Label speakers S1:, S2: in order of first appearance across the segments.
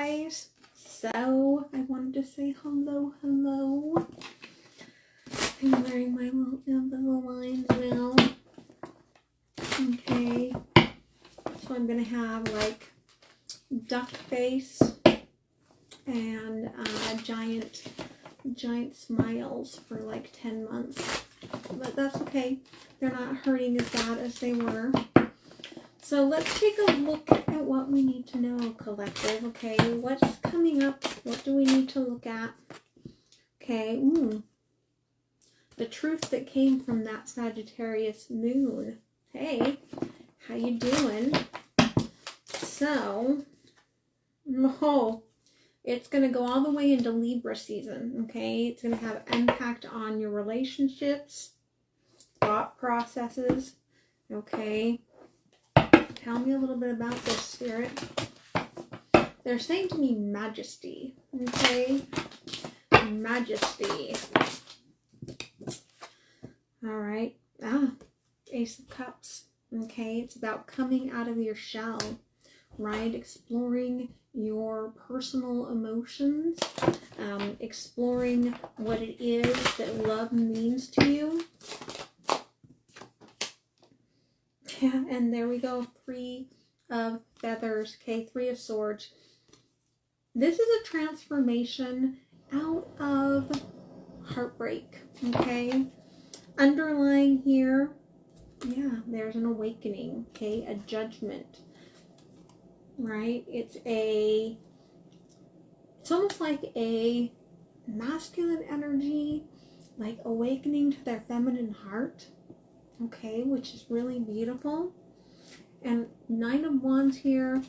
S1: guys. So I wanted to say hello. I'm wearing my little Invisaligns now. Okay. So I'm gonna have like duck face and giant smiles for like 10 months. But that's okay. They're not hurting as bad as they were. So let's take a look at what we need to know, collective. Okay, what's coming up? What do we need to look at? Okay, the truth that came from that Sagittarius moon. Hey, how you doing? So, it's going to go all the way into Libra season, okay? It's going to have impact on your relationships, thought processes, okay? Tell me a little bit about this, Spirit. They're saying to me majesty, okay? Majesty. All right. Ace of Cups, okay? It's about coming out of your shell, right? Exploring your personal emotions, exploring what it is that love means to you. Yeah, and there we go, 3 of feathers, okay, 3 of swords. This is a transformation out of heartbreak, okay? Underlying here, yeah, there's an awakening, okay, a judgment, right? It's almost like a masculine energy, like awakening to their feminine heart. Okay, which is really beautiful. And 9 of Wands here,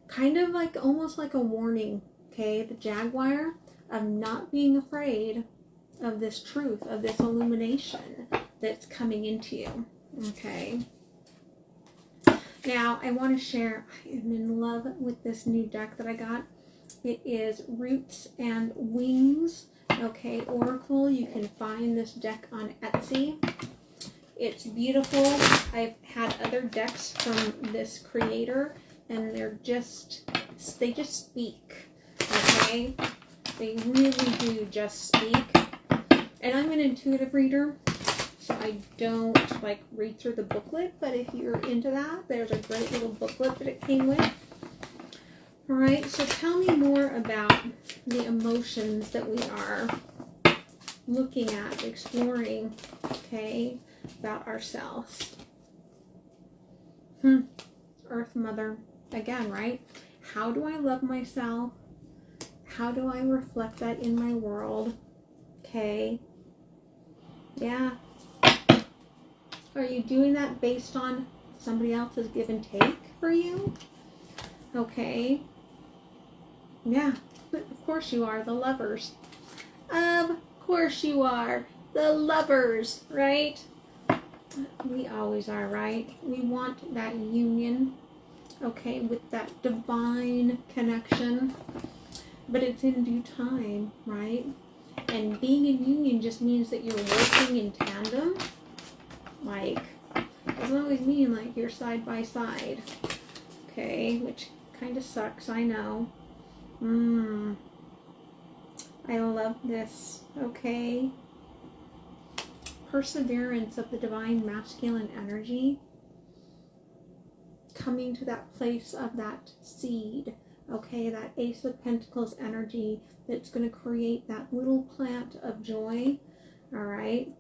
S1: kind of like almost like a warning, okay, the Jaguar, of not being afraid of this truth, of this illumination that's coming into you, okay. Now, I want to share, I am in love with this new deck that I got. It is Roots and Wings, okay, Oracle. You can find this deck on Etsy. It's beautiful. I've had other decks from this creator, and they just speak, okay? They really do just speak. And I'm an intuitive reader, so I don't like read through the booklet, but if you're into that, there's a great little booklet that it came with. All right, so tell me more about the emotions that we are looking at, exploring, okay, about ourselves. Earth Mother, again, right? How do I love myself? How do I reflect that in my world? Okay. Yeah. Are you doing that based on somebody else's give and take for you? Okay. Yeah. But of course you are. The Lovers. Of course you are. The Lovers, right? We always are, right? We want that union, okay, with that divine connection, but it's in due time, right? And being in union just means that you're working in tandem, like, doesn't always mean like you're side by side, okay, which kind of sucks, I know. I love this, okay? Perseverance of the divine masculine energy, coming to that place of that seed, okay, that Ace of Pentacles energy that's going to create that little plant of joy, all right?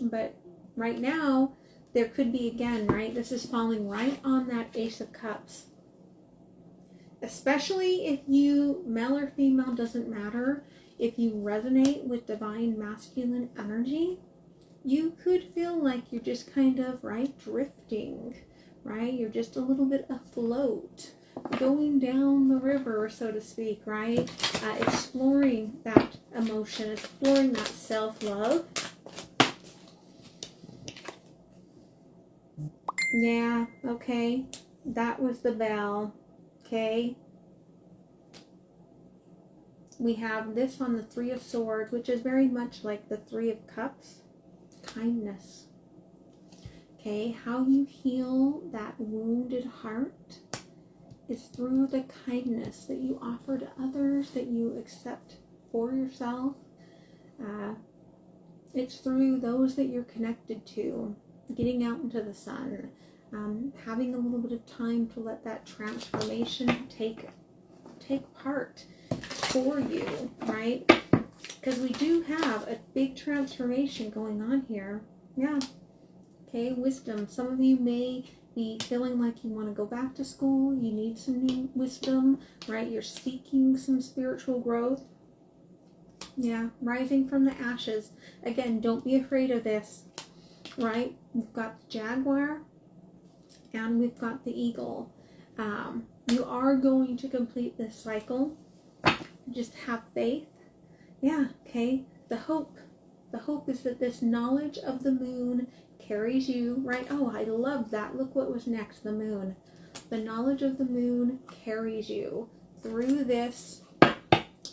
S1: But right now, there could be, again, right, this is falling right on that Ace of Cups. Especially if you, male or female, doesn't matter, if you resonate with divine masculine energy, you could feel like you're just kind of, right, drifting, right? You're just a little bit afloat, going down the river, so to speak, right? Exploring that emotion, exploring that self-love. Yeah, okay. That was the bell, okay? We have this on the 3 of Swords, which is very much like the 3 of Cups. Kindness. Okay, how you heal that wounded heart is through the kindness that you offer to others, that you accept for yourself. It's through those that you're connected to, getting out into the sun, having a little bit of time to let that transformation take part for you, right? Because we do have a big transformation going on here. Yeah. Okay, wisdom. Some of you may be feeling like you want to go back to school. You need some new wisdom, right? You're seeking some spiritual growth. Yeah, rising from the ashes. Again, don't be afraid of this, right? We've got the jaguar and we've got the eagle. You are going to complete this cycle. Just have faith. Yeah, okay. The hope is that this knowledge of the moon carries you, right? Oh, I love that. Look what was next, the moon. The knowledge of the moon carries you through this,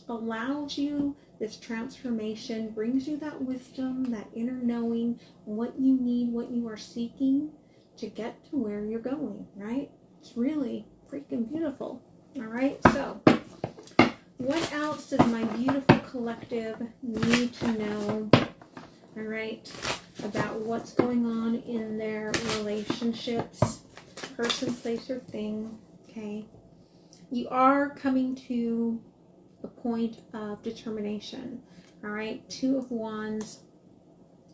S1: allows you this transformation, brings you that wisdom, that inner knowing, what you need, what you are seeking to get to where you're going, right? It's really freaking beautiful. All right, so what else does my beautiful collective need to know, all right, about what's going on in their relationships, person, place, or thing, okay? You are coming to a point of determination, all right? Two of Wands,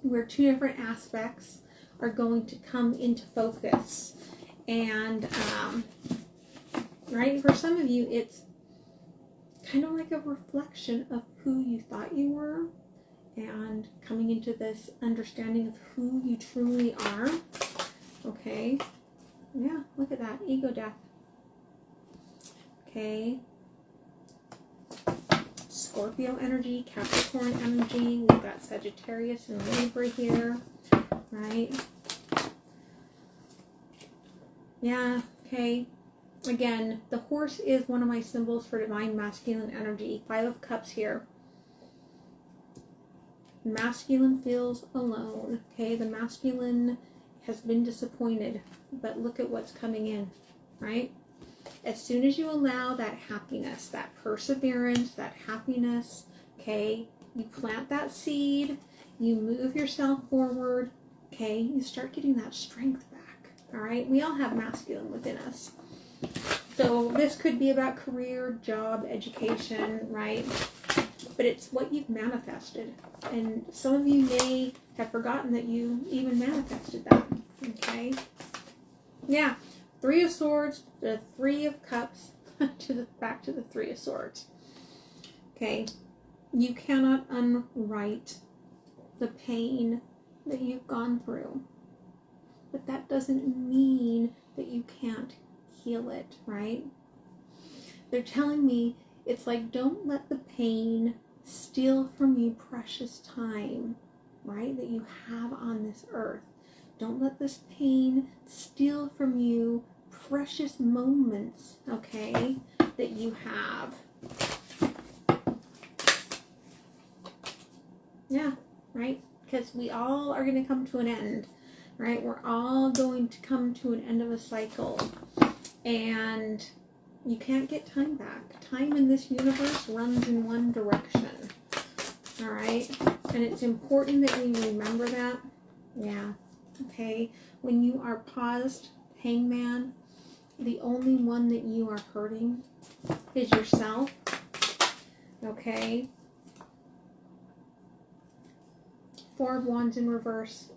S1: where two different aspects are going to come into focus. And, right, for some of you, it's kind of like a reflection of who you thought you were and coming into this understanding of who you truly are. Okay. Yeah, look at that. Ego death. Okay. Scorpio energy, Capricorn energy. We've got Sagittarius and Libra here. Right. Yeah, okay. Again, the horse is one of my symbols for divine masculine energy. 5 of Cups here. Masculine feels alone. Okay, the masculine has been disappointed, but look at what's coming in, right? As soon as you allow that happiness, that perseverance, that happiness, okay, you plant that seed, you move yourself forward, okay, you start getting that strength back, all right? We all have masculine within us. So this could be about career, job, education, right? But it's what you've manifested. And some of you may have forgotten that you even manifested that, okay? Yeah, 3 of Swords, the 3 of Cups, back to the 3 of Swords. Okay, you cannot unwrite the pain that you've gone through. But that doesn't mean that you can't heal it, right? They're telling me it's like, don't let the pain steal from you precious time, right, that you have on this earth. Don't let this pain steal from you precious moments, okay, that you have. Yeah, right? Because we all are going to come to an end, right? We're all going to come to an end of a cycle. And you can't get time back. Time in this universe runs in one direction. All right? And it's important that we remember that. Yeah. Okay? When you are paused, Hangman, the only one that you are hurting is yourself. Okay? 4 of Wands in reverse.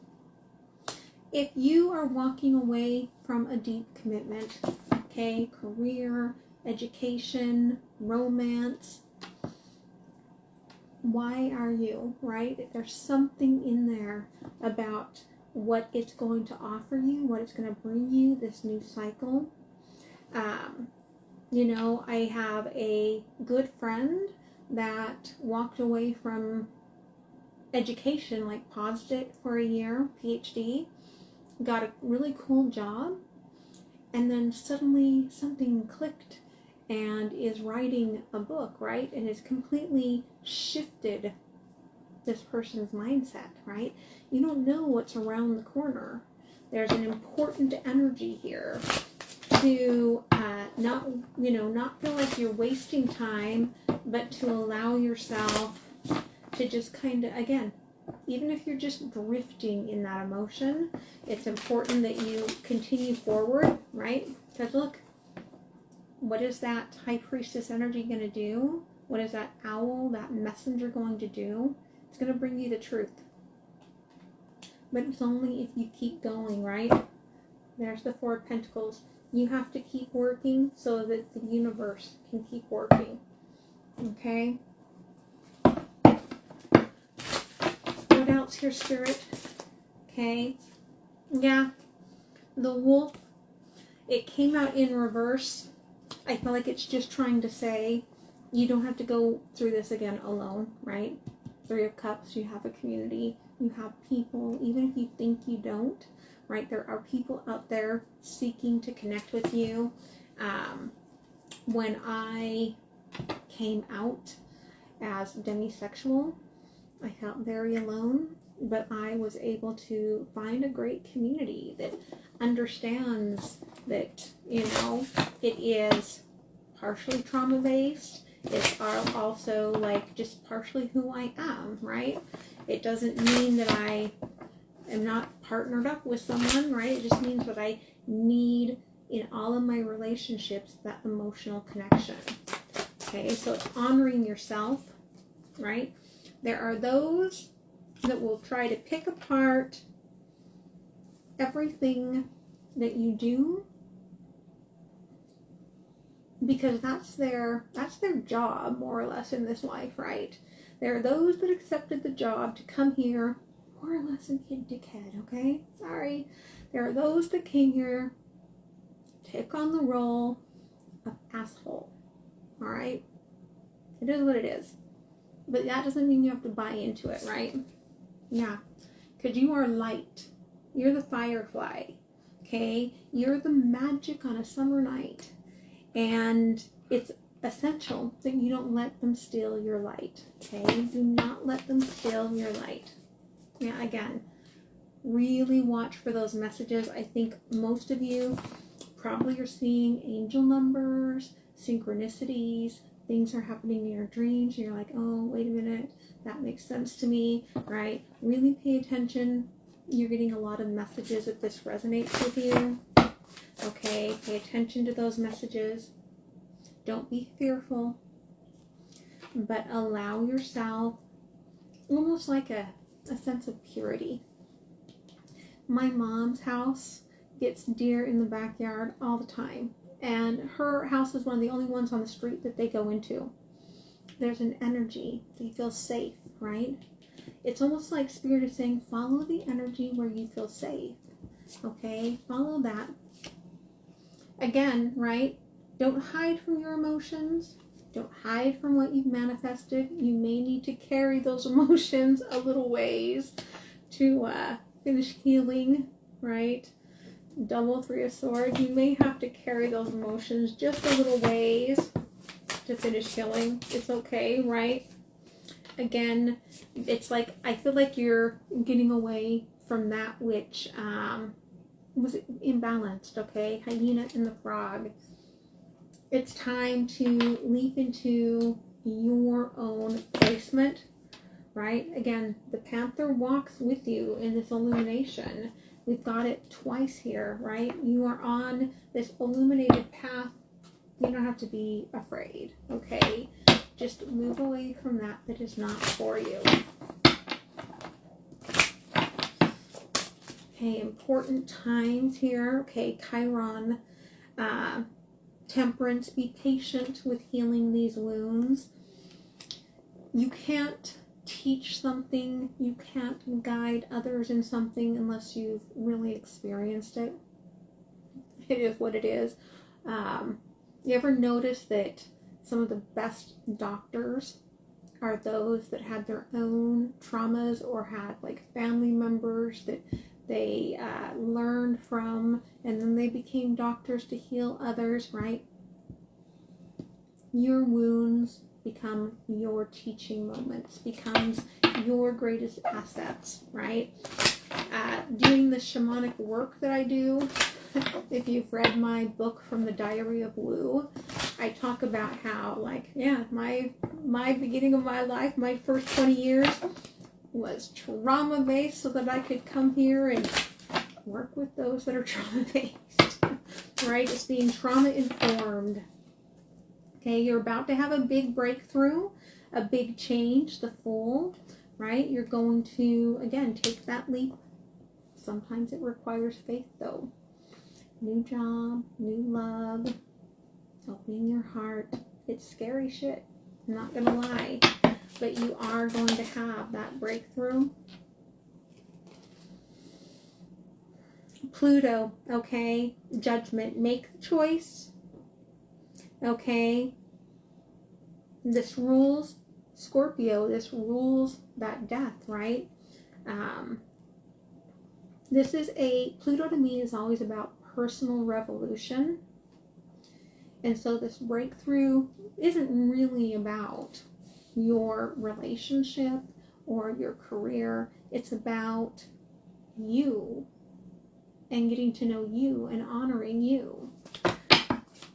S1: If you are walking away from a deep commitment, okay, career, education, romance, why are you, right? There's something in there about what it's going to offer you, what it's going to bring you, this new cycle. You know, I have a good friend that walked away from education, like paused it for a year, PhD, got a really cool job, and then suddenly something clicked and is writing a book, right? And has completely shifted this person's mindset, right? You don't know what's around the corner. There's an important energy here. to not feel like you're wasting time, but to allow yourself to just kind of, again, even if you're just drifting in that emotion, it's important that you continue forward, right? Because look, what is that High Priestess energy going to do? What is that owl, that messenger going to do? It's going to bring you the truth. But it's only if you keep going, right? There's the Four of Pentacles. You have to keep working so that the universe can keep working. Okay? What else here, Spirit? Okay. Yeah. The wolf. It came out in reverse. I feel like it's just trying to say, you don't have to go through this again alone, right? Three of Cups, you have a community. You have people, even if you think you don't, right? There are people out there seeking to connect with you. When I came out as demisexual, I felt very alone, but I was able to find a great community that understands that, it is partially trauma-based. It's also like just partially who I am, right? It doesn't mean that I am not partnered up with someone, right? It just means that I need in all of my relationships that emotional connection. Okay, so it's honoring yourself, right? There are those that will try to pick apart everything that you do because that's their job, more or less, in this life, right? There are those that accepted the job to come here, more or less, and be a dickhead, okay? Sorry. There are those that came here, take on the role of asshole, all right? It is what it is. But that doesn't mean you have to buy into it, right? Yeah. Because you are light. You're the firefly, okay? You're the magic on a summer night. And it's essential that you don't let them steal your light, okay? Do not let them steal your light. Yeah, again, really watch for those messages. I think most of you probably are seeing angel numbers, synchronicities, things are happening in your dreams. And you're like, oh, wait a minute, that makes sense to me, right? Really pay attention. You're getting a lot of messages if this resonates with you. Okay, pay attention to those messages. Don't be fearful, but allow yourself almost like a sense of purity. My mom's house gets deer in the backyard all the time, and her house is one of the only ones on the street that they go into. There's an energy. They feel safe, right? It's almost like Spirit is saying, follow the energy where you feel safe. Okay, follow that. Again, right? Don't hide from your emotions. Don't hide from what you've manifested. You may need to carry those emotions a little ways to finish healing, right? Double Three of Swords. You may have to carry those emotions just a little ways to finish healing. It's okay, right? Again, it's like, I feel like you're getting away from that which was imbalanced, okay? Hyena and the frog. It's time to leap into your own placement, right? Again, the Panther walks with you in this illumination. We've got it twice here, right? You are on this illuminated path. You don't have to be afraid, okay? Just move away from that is not for you. Okay, important times here. Okay, Chiron, Temperance, be patient with healing these wounds. You can't teach something, you can't guide others in something unless you've really experienced it. It is what it is. You ever notice that some of the best doctors are those that had their own traumas or had like family members that they learned from, and then they became doctors to heal others, right? Your wounds become your teaching moments, becomes your greatest assets, right? Doing the shamanic work that I do, if you've read my book From the Diary of Woo, I talk about how, like, yeah, my beginning of my life, my first 20 years was trauma-based so that I could come here and work with those that are trauma-based, right? It's being trauma-informed. Okay, you're about to have a big breakthrough, a big change, the Fool, right? You're going to, again, take that leap. Sometimes it requires faith, though. New job, new love, opening your heart. It's scary shit, I'm not gonna lie, but you are going to have that breakthrough. Pluto, okay, Judgment, make the choice, okay. This rules Scorpio, this rules that death, right? This is Pluto to me is always about personal revolution. And so this breakthrough isn't really about your relationship or your career. It's about you and getting to know you and honoring you.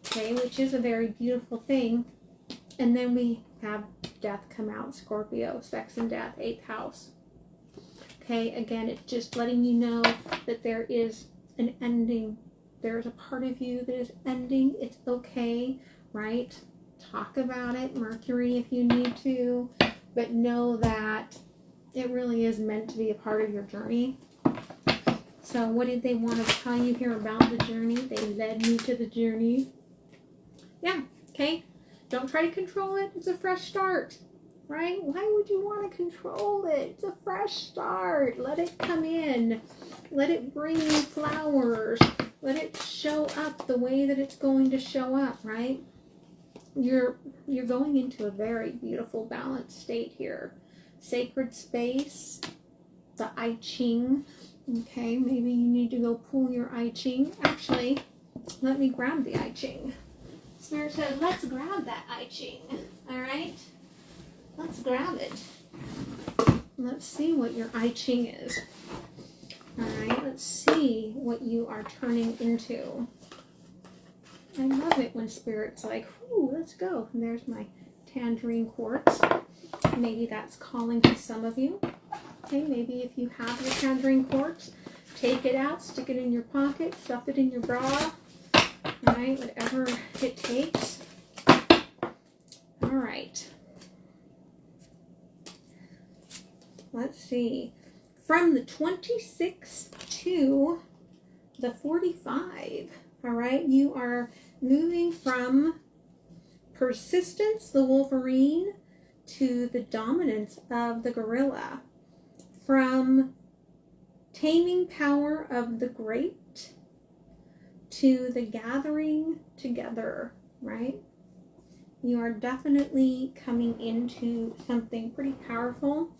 S1: Okay, which is a very beautiful thing. And then we have death come out, Scorpio, sex and death, 8th house. Okay, again, it's just letting you know that there is an ending. There's a part of you that is ending. It's okay, right? Talk about it, Mercury, if you need to, but know that it really is meant to be a part of your journey. So what did they want to tell you here about the journey? They led me to the journey. Yeah, okay. Don't try to control it. It's a fresh start, right? Why would you want to control it? It's a fresh start. Let it come in. Let it bring you flowers. Let it show up the way that it's going to show up, right? You're going into a very beautiful balanced state here. Sacred space, the I Ching. Okay, maybe you need to go pull your I Ching. Actually, let me grab the I Ching. Spirit says, let's grab that I Ching. All right? Let's grab it. Let's see what your I Ching is. All right, let's see what you are turning into. I love it when Spirit's like, whoo, let's go. And there's my tangerine quartz. Maybe that's calling to some of you. Okay, maybe if you have your tangerine quartz, take it out, stick it in your pocket, stuff it in your bra. All right, whatever it takes. All right. Let's see. From the 26 to the 45, all right, you are moving from persistence, the Wolverine, to the dominance of the gorilla. From taming power of the great to the gathering together, right? You are definitely coming into something pretty powerful.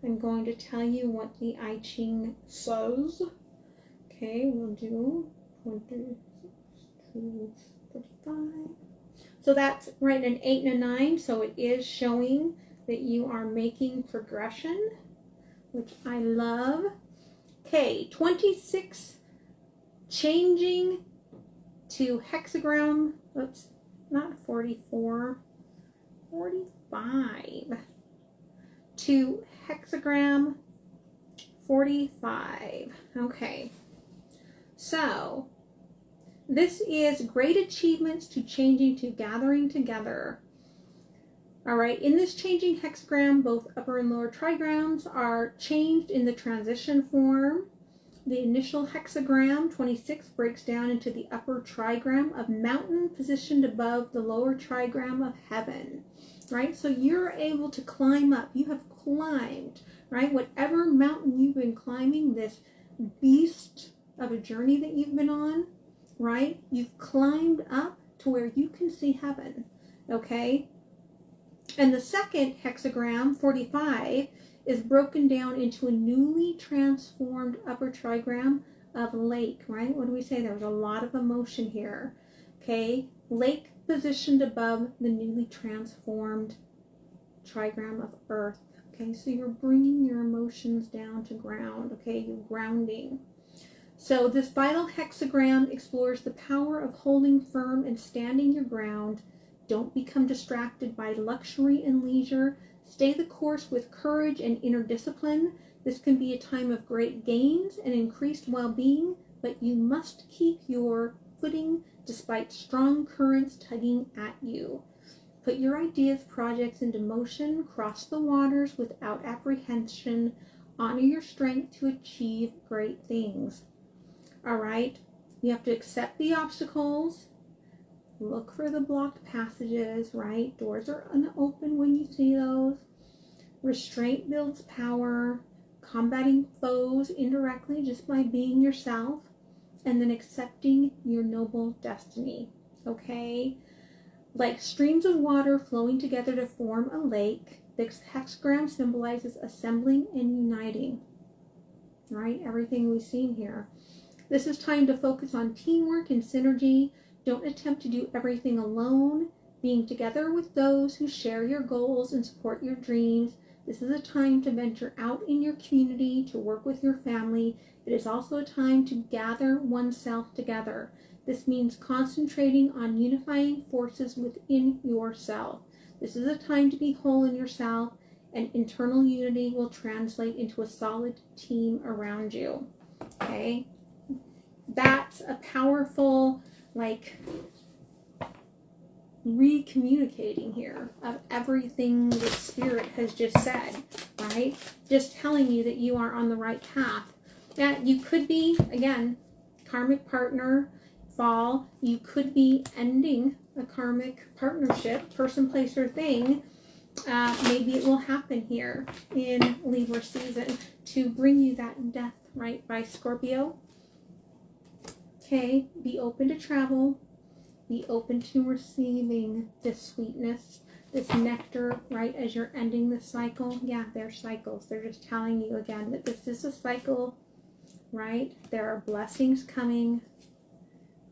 S1: I'm going to tell you what the I Ching says. Okay, we'll do 26 to 35. So that's right, an 8 and a 9. So it is showing that you are making progression, which I love. Okay, 26, changing to hexagram. Oops, not 44, 45. To hexagram 45. Okay, so this is great achievements to changing to gathering together. All right, in this changing hexagram, both upper and lower trigrams are changed in the transition form. The initial hexagram, 26, breaks down into the upper trigram of mountain positioned above the lower trigram of heaven, right? So you're able to climb up. You have climbed, right? Whatever mountain you've been climbing, this beast of a journey that you've been on, right? You've climbed up to where you can see heaven, okay? And the second hexagram, 45, is broken down into a newly transformed upper trigram of lake, right? What do we say? There's a lot of emotion here, okay? Lake positioned above the newly transformed trigram of earth, okay? So you're bringing your emotions down to ground, okay? You're grounding. So this vital hexagram explores the power of holding firm and standing your ground. Don't become distracted by luxury and leisure. Stay the course with courage and inner discipline. This can be a time of great gains and increased well-being, but you must keep your footing despite strong currents tugging at you. Put your ideas, projects into motion. Cross the waters without apprehension. Honor your strength to achieve great things. All right? You have to accept the obstacles. Look for the blocked passages, right? Doors are unopened when you see those. Restraint builds power. Combating foes indirectly just by being yourself. And then accepting your noble destiny. Okay? Like streams of water flowing together to form a lake, this hexagram symbolizes assembling and uniting. Right? Everything we've seen here. This is time to focus on teamwork and synergy. Don't attempt to do everything alone. Being together with those who share your goals and support your dreams. This is a time to venture out in your community, to work with your family. It is also a time to gather oneself together. This means concentrating on unifying forces within yourself. This is a time to be whole in yourself, and internal unity will translate into a solid team around you. Okay? That's a powerful, recommunicating here of everything the Spirit has just said, right? Just telling you that you are on the right path. That you could be, again, karmic partner, fall. You could be ending a karmic partnership, person, place, or thing. Maybe it will happen here in Libra season to bring you that death, right, by Scorpio. Okay, be open to travel. Be open to receiving this sweetness, this nectar, right, as you're ending the cycle. Yeah, they're cycles. They're just telling you again that this is a cycle, right? There are blessings coming.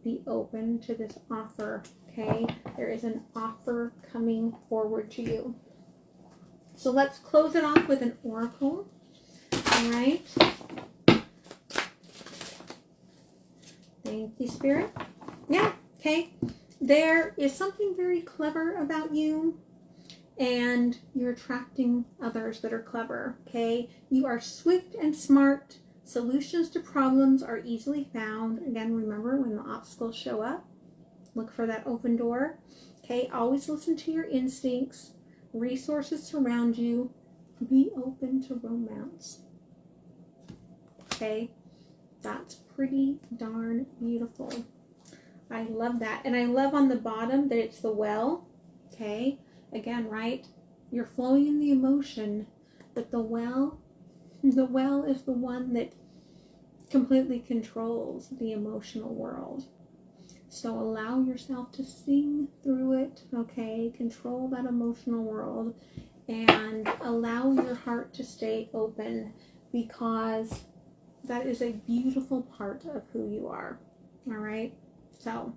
S1: Be open to this offer, okay? There is an offer coming forward to you. So let's close it off with an oracle, all right? Thank you, Spirit. Yeah. Okay, there is something very clever about you, and you're attracting others that are clever, okay? You are swift and smart. Solutions to problems are easily found. Again, remember when the obstacles show up, look for that open door. Okay, always listen to your instincts. Resources surround you. Be open to romance. Okay, that's pretty darn beautiful. I love that. And I love on the bottom that it's the well. Okay. Again, right? You're flowing in the emotion, but the well is the one that completely controls the emotional world. So allow yourself to sing through it. Okay. Control that emotional world and allow your heart to stay open, because that is a beautiful part of who you are. All right. So,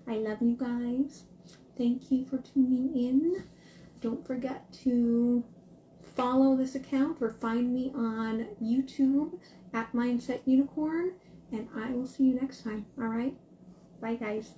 S1: I love you guys. Thank you for tuning in. Don't forget to follow this account or find me on YouTube at Mindset Unicorn. And I will see you next time. All right? Bye, guys.